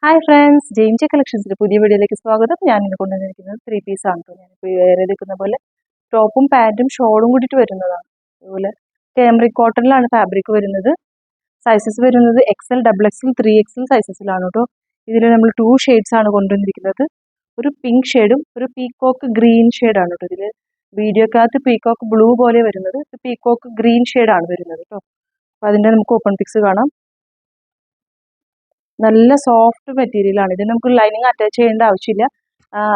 Hi friends, ജെയിംജെ കളക്ഷൻസിന്റെ പുതിയ വീഡിയോയിലേക്ക് സ്വാഗതം. ഞാൻ ഇന്ന് കൊണ്ടുവന്നിരിക്കുന്നത് 3 പീസ് ആണ്. ഞാനിപ്പോൾ വേറെ എടുക്കുന്ന പോലെ ടോപ്പും പാൻറ്റും ഷോളും കൂടിയിട്ട് വരുന്നതാണ്. അതുപോലെ കാമറിക് കോട്ടണിലാണ് ഫാബ്രിക് വരുന്നത്. സൈസസ് വരുന്നത് XL, XXL, 3XL സൈസസിലാണ് കേട്ടോ. ഇതിൽ നമ്മൾ 2 ഷെയ്ഡ്സ് ആണ് കൊണ്ടുവന്നിരിക്കുന്നത്. ഒരു പിങ്ക് ഷെയ്ഡും ഒരു പീക്കോക്ക് ഗ്രീൻ ഷെയ്ഡാണ് കേട്ടോ. ഇതിൽ വീഡിയോക്കകത്ത് പീക്കോക്ക് ബ്ലൂ പോലെ വരുന്നത്, പീക്കോക്ക് ഗ്രീൻ ഷെയ്ഡാണ് വരുന്നത് കേട്ടോ. അപ്പോൾ അതിൻ്റെ നമുക്ക് ഓപ്പൺ പിക്സ് കാണാം. നല്ല സോഫ്റ്റ് മെറ്റീരിയലാണ്. ഇത് നമുക്ക് ലൈനിങ് അറ്റാച്ച് ചെയ്യേണ്ട ആവശ്യമില്ല.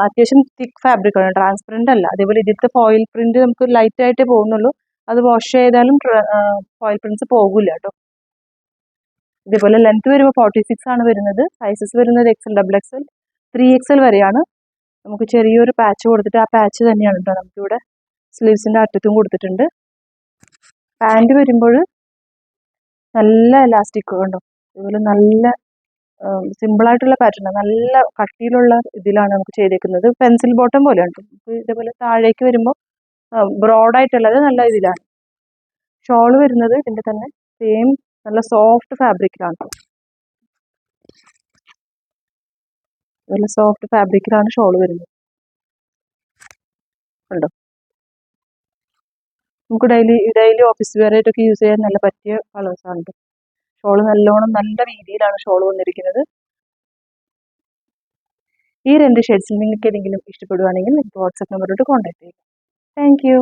അത്യാവശ്യം തിക്ക് ഫാബ്രിക് ആണ്, ട്രാൻസ്പെറൻ്റ് അല്ല. അതേപോലെ ഇതിലത്തെ ഫോയിൽ പ്രിന്റ് നമുക്ക് ലൈറ്റ് ആയിട്ടേ പോകുന്നുള്ളൂ. അത് വാഷ് ചെയ്താലും ഫോയിൽ പ്രിന്റ്സ് പോകില്ല കേട്ടോ. ഇതേപോലെ ലെങ്ത് വരുമ്പോൾ 46 ആണ് വരുന്നത്. സൈസസ് വരുന്നത് XL, XXL, 3XL വരെയാണ്. നമുക്ക് ചെറിയൊരു പാച്ച് കൊടുത്തിട്ട് ആ പാച്ച് തന്നെയാണ് കേട്ടോ നമുക്കിവിടെ സ്ലീവ്സിൻ്റെ അറ്റത്തും കൊടുത്തിട്ടുണ്ട്. പാൻറ് വരുമ്പോൾ നല്ല എലാസ്റ്റിക് കണ്ടോ, അതുപോലെ നല്ല സിമ്പിളായിട്ടുള്ള പാറ്റേൺ, നല്ല കട്ടിയിലുള്ള ഇതിലാണ് നമുക്ക് ചെയ്തേക്കുന്നത്. പെൻസിൽ ബോട്ടം പോലെയാണ്. നമുക്ക് ഇതേപോലെ താഴേക്ക് വരുമ്പോൾ ബ്രോഡായിട്ടുള്ളത് നല്ല ഇതിലാണ്. ഷോൾ വരുന്നത് ഇതിൻ്റെ തന്നെ സെയിം നല്ല സോഫ്റ്റ് ഫാബ്രിക്കിലാണ്. നല്ല സോഫ്റ്റ് ഫാബ്രിക്കിലാണ് ഷോൾ വരുന്നത്. ഉണ്ടോ, നമുക്ക് ഡെയിലി ഓഫീസ് വെയർ ആയിട്ടൊക്കെ യൂസ് ചെയ്യാൻ നല്ല പറ്റിയ കളേഴ്സാണ്. ഷോൾ നല്ലോണം നല്ല രീതിയിലാണ് ഷോൾ വന്നിരിക്കുന്നത്. ഈ 2 ഷെയ്ഡ്സിൽ നിങ്ങൾക്ക് ഏതെങ്കിലും ഇഷ്ടപ്പെടുവാണെങ്കിൽ നിങ്ങൾക്ക് വാട്സാപ്പ് നമ്പറിലോട്ട് കോൺടാക്ട് ചെയ്യുക. Thank you.